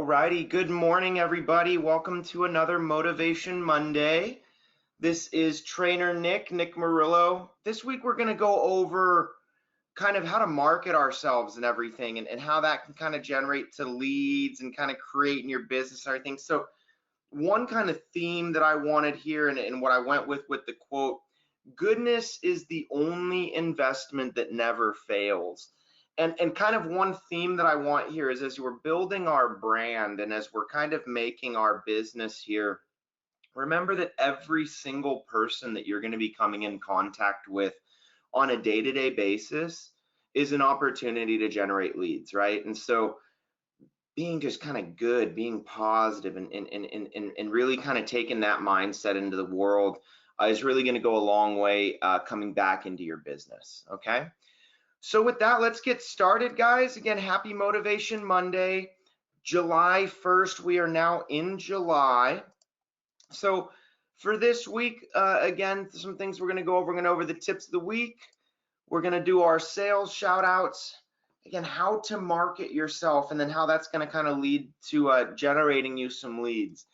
Alrighty, good morning everybody. Welcome to another Motivation Monday. This is Trainer Nick Murillo. This week we're going to go over kind of how to market ourselves and everything and how that can kind of generate to leads and kind of create in your business and everything. So one kind of theme that I wanted here and what I went with the quote, goodness is the only investment that never fails. And kind of one theme that I want here is as we're building our brand and as we're kind of making our business here, remember that every single person that you're going to be coming in contact with on a day-to-day basis is an opportunity to generate leads, right? And so being just kind of good, being positive and really kind of taking that mindset into the world is really going to go a long way coming back into your business, okay? So with that, let's get started, guys. Again, happy Motivation Monday, July 1st. We are now in July. So for this week, again, some things we're going to go over. We're going to go over the tips of the week. We're going to do our sales shout outs. Again, how to market yourself and then how that's going to kind of lead to generating you some leads.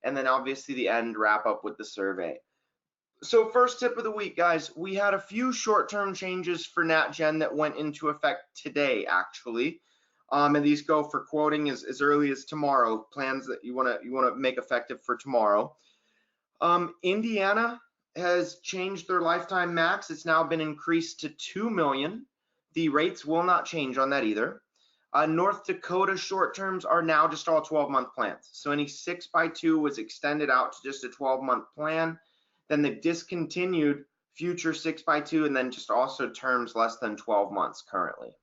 And then obviously the end wrap up with the survey. So first tip of the week, guys, we had a few short-term changes for NATJen that went into effect today, actually. And these go for quoting as early as tomorrow, plans that you want to make effective for tomorrow. Indiana has changed their lifetime max. It's now been increased to 2 million. The rates will not change on that either. North Dakota short terms are now just all 12-month plans. So any 6x2 was extended out to just a 12-month plan. Then they've discontinued future 6x2 and then just also terms less than 12 months currently.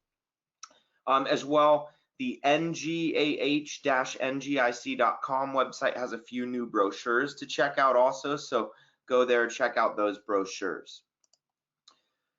As well, the NGAH-NGIC.com website has a few new brochures to check out also, so go there, check out those brochures.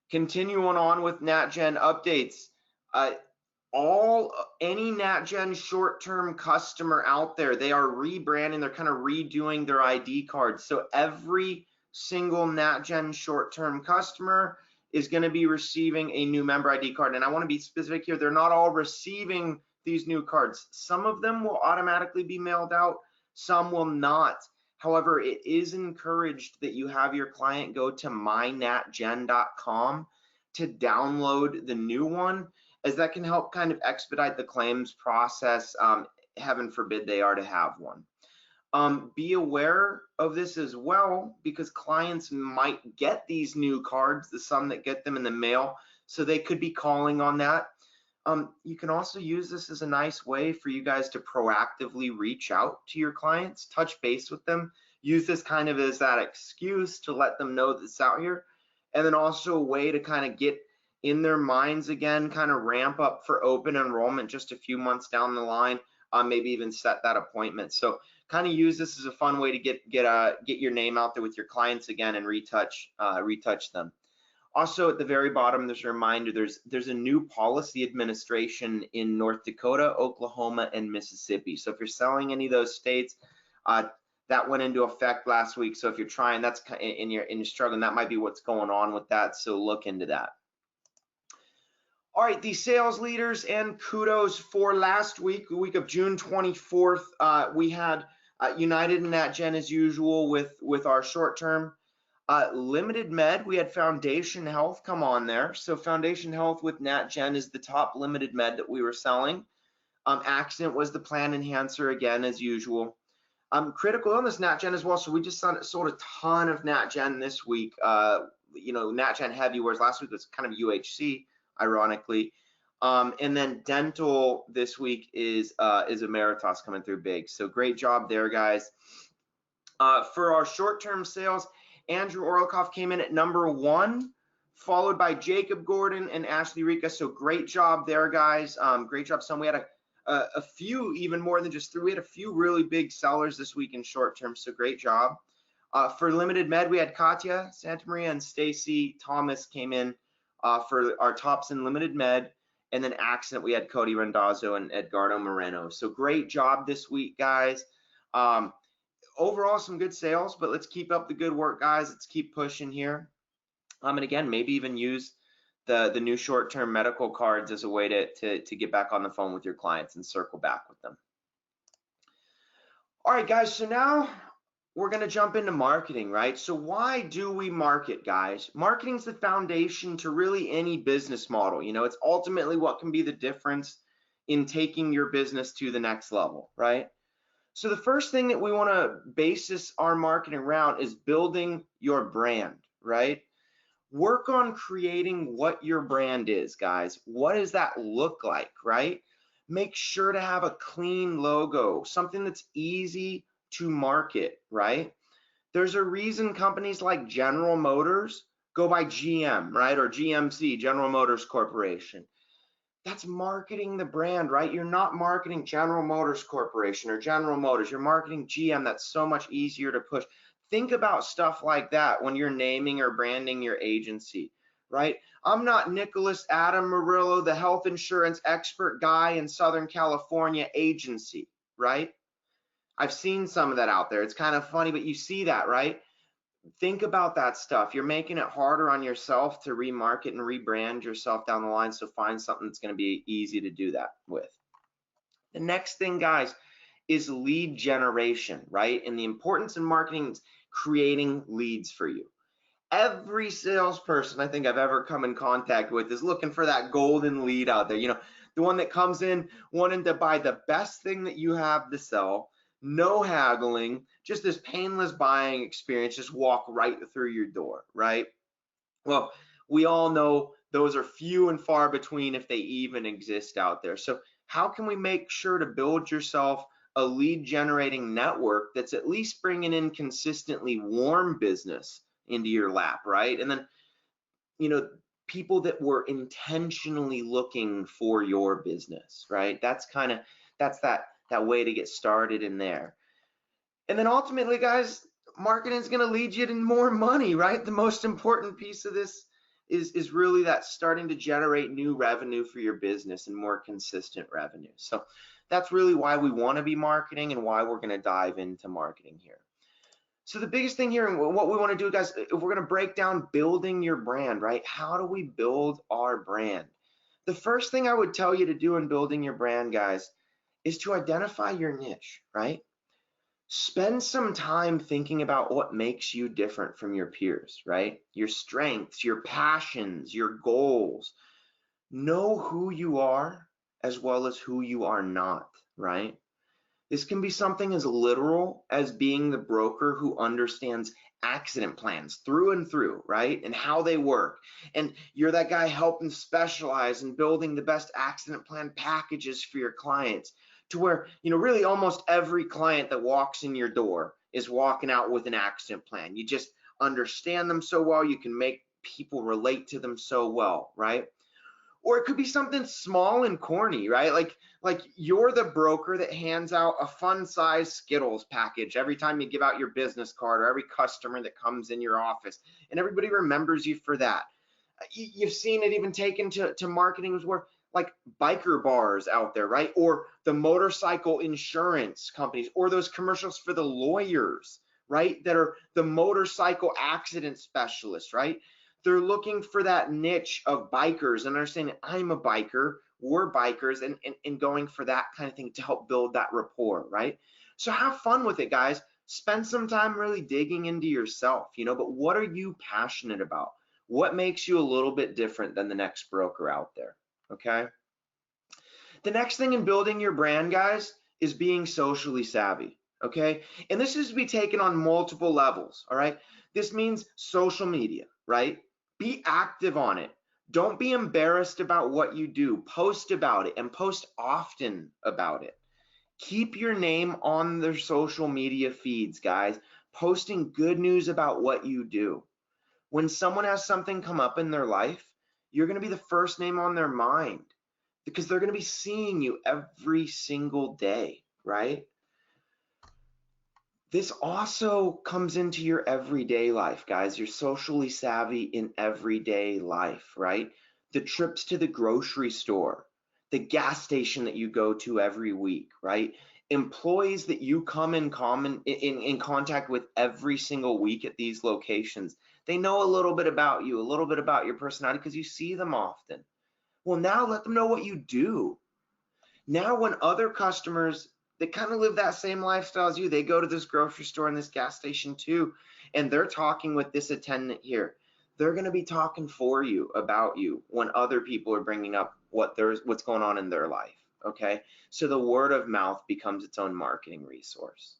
Continuing on with NATJen Updates. Any NATJen short-term customer out there, they are rebranding, they're kind of redoing their ID cards. So every single NATJen short-term customer is going to be receiving a new member ID card. And I want to be specific here, they're not all receiving these new cards. Some of them will automatically be mailed out, some will not. However, it is encouraged that you have your client go to mynatjen.com to download the new one, as that can help kind of expedite the claims process. Heaven forbid they are to have one. Be aware of this as well, because clients might get these new cards, the some that get them in the mail, so they could be calling on that. You can also use this as a nice way for you guys to proactively reach out to your clients, touch base with them, use this kind of as that excuse to let them know that it's out here, and then also a way to kind of get in their minds again, kind of ramp up for open enrollment just a few months down the line, maybe even set that appointment. So kind of use this as a fun way to get your name out there with your clients again and retouch them. Also at the very bottom, there's a reminder, there's a new policy administration in North Dakota, Oklahoma, and Mississippi. So if you're selling any of those states, that went into effect last week. So if you're trying, that's in your struggling, that might be what's going on with that. So look into that. All right, the sales leaders and kudos for last week, the week of June 24th. We had United and NATJen as usual with our short term. Limited Med, we had Foundation Health come on there. So Foundation Health with NATJen is the top limited med that we were selling. Accident was the plan enhancer again as usual. Critical illness NATJen as well. So we just sold a ton of NATJen this week. NATJen heavy, whereas last week was kind of UHC, ironically. And then dental this week is Emeritus coming through big. So great job there, guys. For our short-term sales, Andrew Orlikoff came in at number 1, followed by Jacob Gordon and Ashley Rika. So great job there, guys. Great job, son. We had a few, even more than just 3. We had a few really big sellers this week in short-term. So great job. For limited med, we had Katya Santa Maria and Stacy Thomas came in for our tops in limited med. And then accident, we had Cody Randazzo and Edgardo Moreno. So great job this week, guys. Overall, some good sales, but let's keep up the good work, guys. Let's keep pushing here. And again, maybe even use the new short-term medical cards as a way to get back on the phone with your clients and circle back with them. All right, guys, so now we're going to jump into marketing, right? So why do we market, guys? Marketing's the foundation to really any business model. It's ultimately what can be the difference in taking your business to the next level, right? So the first thing that we want to basis our marketing around is building your brand, right? Work on creating what your brand is, guys. What does that look like, right? Make sure to have a clean logo, something that's easy to market, right? There's a reason companies like General Motors go by GM, right? Or GMC, General Motors Corporation. That's marketing the brand, right? You're not marketing General Motors Corporation or General Motors. You're marketing GM. That's so much easier to push. Think about stuff like that when you're naming or branding your agency, right? I'm not Nicholas Adam Murillo, the health insurance expert guy in Southern California agency, right? I've seen some of that out there. It's kind of funny, but you see that, right? Think about that stuff. You're making it harder on yourself to remarket and rebrand yourself down the line. So find something that's going to be easy to do that with. The next thing, guys, is lead generation, right? And the importance in marketing is creating leads for you. Every salesperson I think I've ever come in contact with is looking for that golden lead out there. The one that comes in wanting to buy the best thing that you have to sell, no haggling, just this painless buying experience, just walk right through your door, right? Well, we all know those are few and far between if they even exist out there. So how can we make sure to build yourself a lead generating network that's at least bringing in consistently warm business into your lap, right? And then, people that were intentionally looking for your business, right? That's that way to get started in there. And then ultimately, guys, marketing is going to lead you to more money, right? The most important piece of this is really that starting to generate new revenue for your business and more consistent revenue. So that's really why we want to be marketing and why we're going to dive into marketing here. So the biggest thing here and what we want to do, guys, if we're going to break down building your brand, right? How do we build our brand? The first thing I would tell you to do in building your brand, guys, is to identify your niche, right? Spend some time thinking about what makes you different from your peers, right? Your strengths, your passions, your goals. Know who you are as well as who you are not, right? This can be something as literal as being the broker who understands accident plans through and through, right? And how they work. And you're that guy helping specialize in building the best accident plan packages for your clients, to where, really almost every client that walks in your door is walking out with an accident plan. You just understand them so well, you can make people relate to them so well, right? Or it could be something small and corny, right? Like you're the broker that hands out a fun size Skittles package every time you give out your business card, or every customer that comes in your office, and everybody remembers you for that. You've seen it even taken to marketing where like biker bars out there, right? Or the motorcycle insurance companies, or those commercials for the lawyers, right? That are the motorcycle accident specialists, right? They're looking for that niche of bikers and understanding I'm a biker, we're bikers, and going for that kind of thing to help build that rapport, right? So have fun with it, guys. Spend some time really digging into yourself, but what are you passionate about? What makes you a little bit different than the next broker out there, okay? The next thing in building your brand, guys, is being socially savvy, okay? And this is to be taken on multiple levels, all right? This means social media, right? Be active on it. Don't be embarrassed about what you do. Post about it, and post often about it. Keep your name on their social media feeds, guys, posting good news about what you do. When someone has something come up in their life, you're going to be the first name on their mind because they're going to be seeing you every single day, right? This also comes into your everyday life, guys. You're socially savvy in everyday life, right? The trips to the grocery store, the gas station that you go to every week, right? Employees that you come in contact with every single week at these locations. They know a little bit about you, a little bit about your personality because you see them often. Well, now let them know what you do. Now when other customers that kind of live that same lifestyle as you. They go to this grocery store and this gas station too, and they're talking with this attendant here. They're going to be talking for you, about you, when other people are bringing up what's going on in their life. Okay, so the word of mouth becomes its own marketing resource.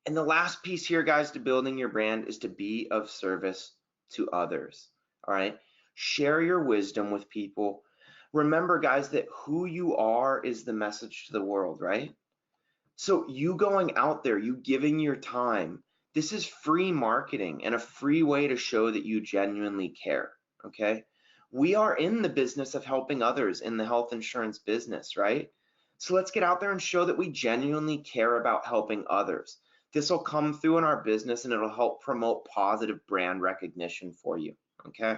And the last piece here, guys, to building your brand is to be of service to others. All right, share your wisdom with people. Remember, guys, that who you are is the message to the world, right? So you going out there, you giving your time, this is free marketing and a free way to show that you genuinely care, okay? We are in the business of helping others in the health insurance business, right? So let's get out there and show that we genuinely care about helping others. This will come through in our business and it'll help promote positive brand recognition for you, okay?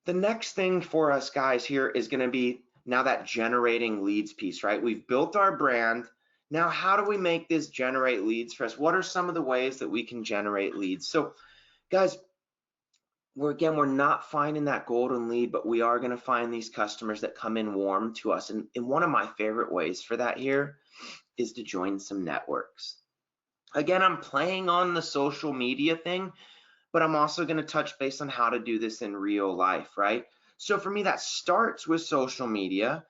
The next thing for us, guys, here is going to be now that generating leads piece, right? We've built our brand. Now, how do we make this generate leads for us? What are some of the ways that we can generate leads? So, guys, we're not finding that golden lead, but we are going to find these customers that come in warm to us. And one of my favorite ways for that here is to join some networks. Again, I'm playing on the social media thing, but I'm also going to touch base on how to do this in real life, right? So for me, that starts with social media,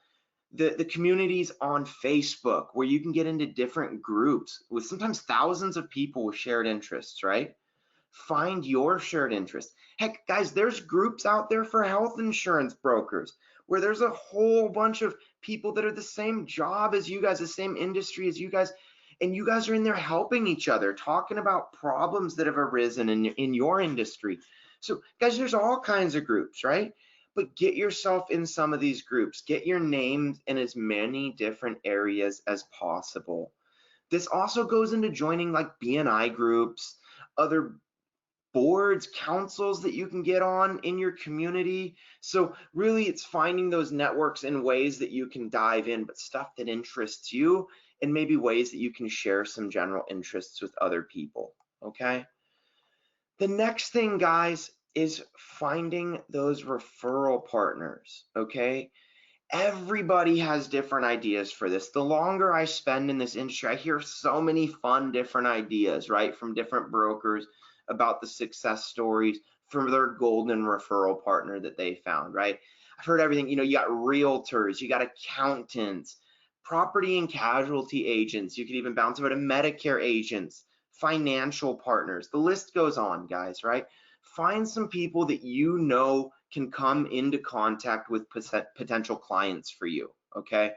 the communities on Facebook, where you can get into different groups with sometimes thousands of people with shared interests, right? Find your shared interest. Heck, guys, there's groups out there for health insurance brokers where there's a whole bunch of people that are the same job as you guys, the same industry as you guys, and you guys are in there helping each other, talking about problems that have arisen in your industry. So guys, there's all kinds of groups, right? But get yourself in some of these groups. Get your name in as many different areas as possible. This also goes into joining like BNI groups, other boards, councils that you can get on in your community. So really it's finding those networks in ways that you can dive in, but stuff that interests you, and maybe ways that you can share some general interests with other people, okay? The next thing, guys, is finding those referral partners, okay? Everybody has different ideas for this. The longer I spend in this industry, I hear so many fun different ideas, right, from different brokers about the success stories from their golden referral partner that they found, right? I've heard everything, you got realtors, you got accountants, property and casualty agents, you could even bounce over to Medicare agents, financial partners, the list goes on, guys, right? Find some people that you know can come into contact with potential clients for you, okay?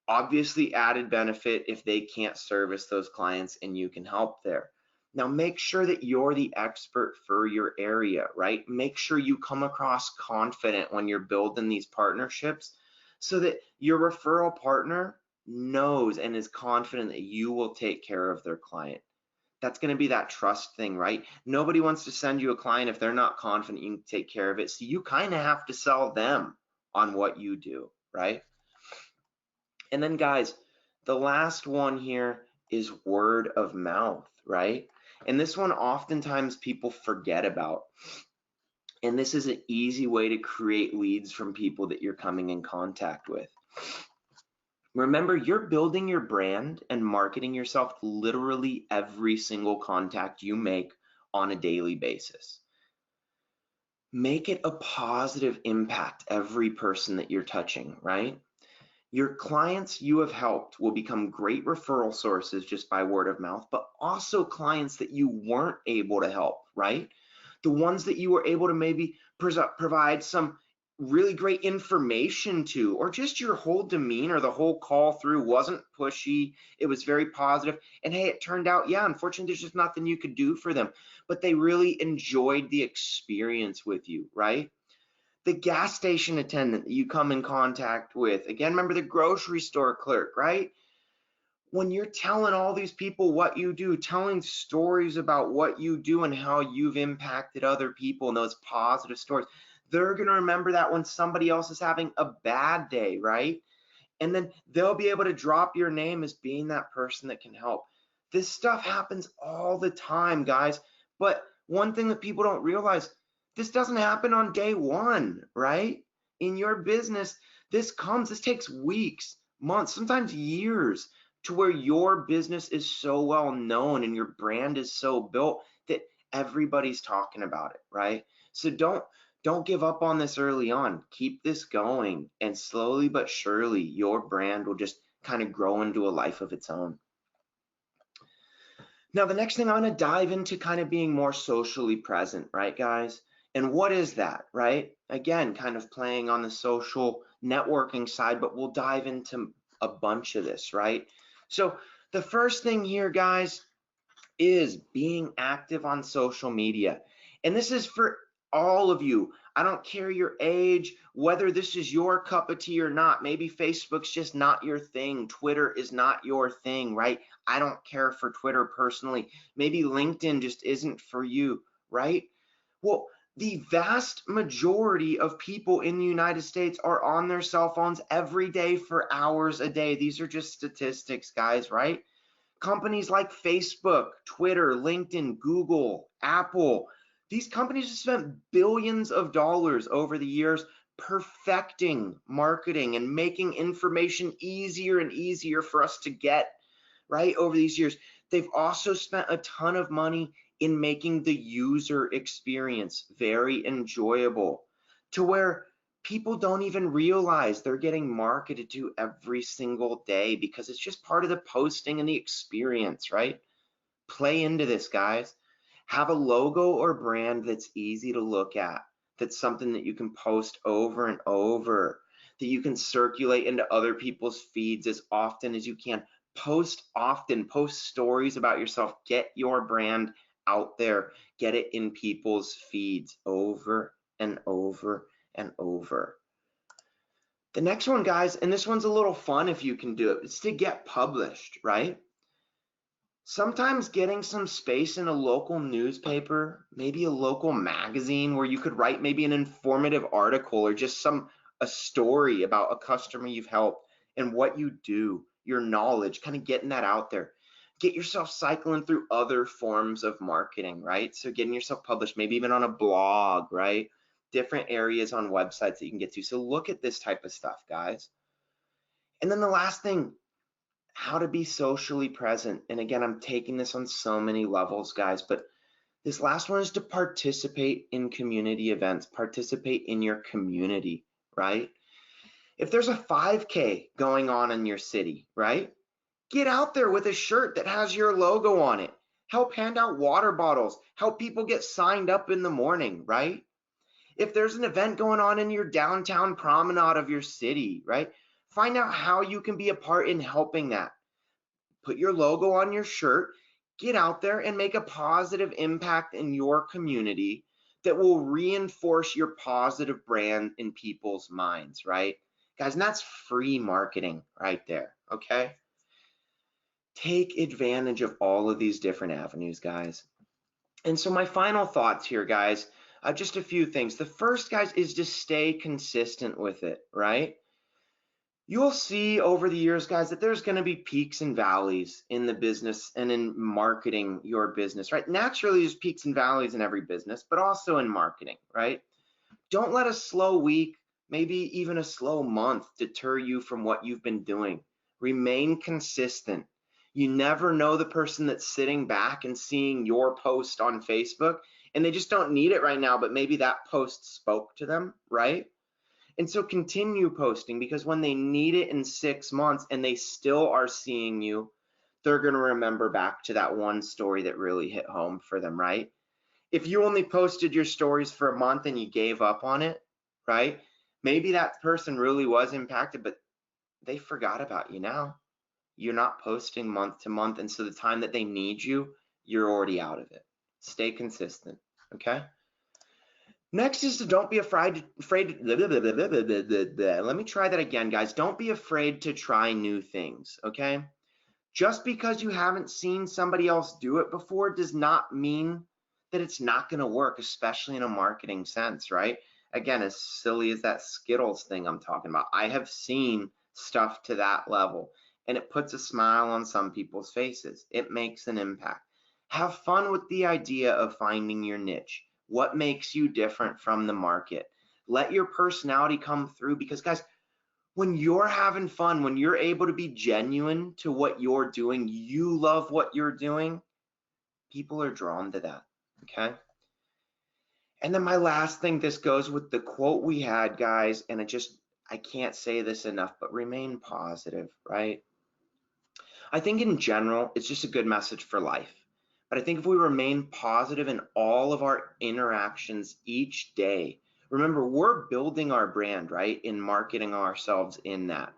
Obviously, added benefit if they can't service those clients and you can help there. Now, make sure that you're the expert for your area, right? Make sure you come across confident when you're building these partnerships so that your referral partner knows and is confident that you will take care of their client. That's going to be that trust thing, right? Nobody wants to send you a client if they're not confident you can take care of it. So you kind of have to sell them on what you do, right? And then, guys, the last one here is word of mouth, right? And this one oftentimes people forget about. And this is an easy way to create leads from people that you're coming in contact with. Remember, you're building your brand and marketing yourself literally every single contact you make on a daily basis. Make it a positive impact, every person that you're touching, right? Your clients you have helped will become great referral sources just by word of mouth, but also clients that you weren't able to help, right? The ones that you were able to maybe provide some really great information to, or just your whole demeanor, the whole call through wasn't pushy, it was very positive, and hey, it turned out, yeah, unfortunately there's just nothing you could do for them, but they really enjoyed the experience with you, right? The gas station attendant that you come in contact with, again, remember the grocery store clerk, right? When you're telling all these people what you do, telling stories about what you do and how you've impacted other people and those positive stories, they're going to remember that when somebody else is having a bad day, right? And then they'll be able to drop your name as being that person that can help. This stuff happens all the time, guys. But one thing that people don't realize, this doesn't happen on day one, right? In your business, this takes weeks, months, sometimes years, to where your business is so well known and your brand is so built that everybody's talking about it, right? So don't give up on this early on. Keep this going, and slowly but surely your brand will just kind of grow into a life of its own. Now, the next thing I'm going to dive into kind of being more socially present, right, guys? And what is that, right? Again, kind of playing on the social networking side, but we'll dive into a bunch of this, right? So the first thing here, guys, is being active on social media. And this is for all of you. I don't care your age, whether this is your cup of tea or not. Maybe Facebook's just not your thing. Twitter is not your thing, right? I don't care for Twitter personally. Maybe LinkedIn just isn't for you, right? Well, the vast majority of people in the United States are on their cell phones every day for hours a day. These are just statistics, guys, right? Companies like Facebook, Twitter, LinkedIn, Google, Apple, these companies have spent billions of dollars over the years perfecting marketing and making information easier and easier for us to get, right, over these years. They've also spent a ton of money in making the user experience very enjoyable, to where people don't even realize they're getting marketed to every single day, because it's just part of the posting and the experience, right? Play into this, guys. Have a logo or brand that's easy to look at, that's something that you can post over and over, that you can circulate into other people's feeds as often as you can. Post often, post stories about yourself, get your brand out there, get it in people's feeds over and over and over. The next one, guys, and this one's a little fun if you can do it, it's to get published, right? Sometimes getting some space in a local newspaper, maybe a local magazine where you could write maybe an informative article or just a story about a customer you've helped and what you do, your knowledge, kind of getting that out there. Get yourself cycling through other forms of marketing, right? So getting yourself published, maybe even on a blog, right? Different areas on websites that you can get to. So look at this type of stuff, guys. And then the last thing, how to be socially present. And again, I'm taking this on so many levels, guys, but this last one is to participate in community events, participate in your community, right? If there's a 5K going on in your city, right? Get out there with a shirt that has your logo on it. Help hand out water bottles. Help people get signed up in the morning, right? If there's an event going on in your downtown promenade of your city, right? Find out how you can be a part in helping that. Put your logo on your shirt, get out there and make a positive impact in your community that will reinforce your positive brand in people's minds, right? Guys, and that's free marketing right there, okay? Take advantage of all of these different avenues, guys. And so my final thoughts here, guys, just a few things. The first, guys, is to stay consistent with it, right? You'll see over the years, guys, that there's going to be peaks and valleys in the business and in marketing your business, right? Naturally, there's peaks and valleys in every business, but also in marketing, right? Don't let a slow week, maybe even a slow month, deter you from what you've been doing. Remain consistent. You never know the person that's sitting back and seeing your post on Facebook, and they just don't need it right now, but maybe that post spoke to them, right? And so continue posting, because when they need it in 6 months and they still are seeing you, they're going to remember back to that one story that really hit home for them, right? If you only posted your stories for a month and you gave up on it, right? Maybe that person really was impacted, but they forgot about you now. You're not posting month to month, and so the time that they need you, you're already out of it. Stay consistent, okay? Next is to don't be afraid. Let me try that again, guys. Don't be afraid to try new things, okay? Just because you haven't seen somebody else do it before does not mean that it's not going to work, especially in a marketing sense, right? Again, as silly as that Skittles thing I'm talking about, I have seen stuff to that level, and it puts a smile on some people's faces. It makes an impact. Have fun with the idea of finding your niche. What makes you different from the market? Let your personality come through, because, guys, When you're having fun, when you're able to be genuine to what you're doing, you love what you're doing, people are drawn to that, okay? And then my last thing, this goes with the quote we had, guys, and I can't say this enough, but remain positive, right? I think in general, it's just a good message for life. But I think if we remain positive in all of our interactions each day, remember, we're building our brand, right? In marketing ourselves in that.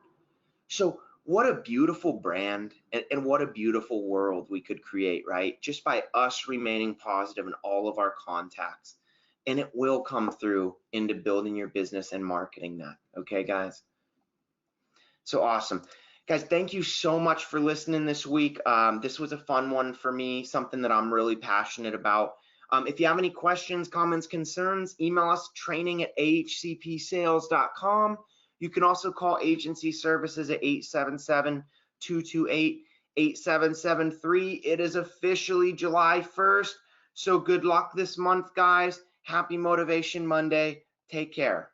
So what a beautiful brand and what a beautiful world we could create, right? Just by us remaining positive in all of our contacts. And it will come through into building your business and marketing that. Okay, guys? So awesome. Guys, thank you so much for listening this week. This was a fun one for me, something that I'm really passionate about. If you have any questions, comments, concerns, email us training@ahcpsales.com. You can also call agency services at 877-228-8773. It is officially July 1st, so good luck this month, guys. Happy Motivation Monday. Take care.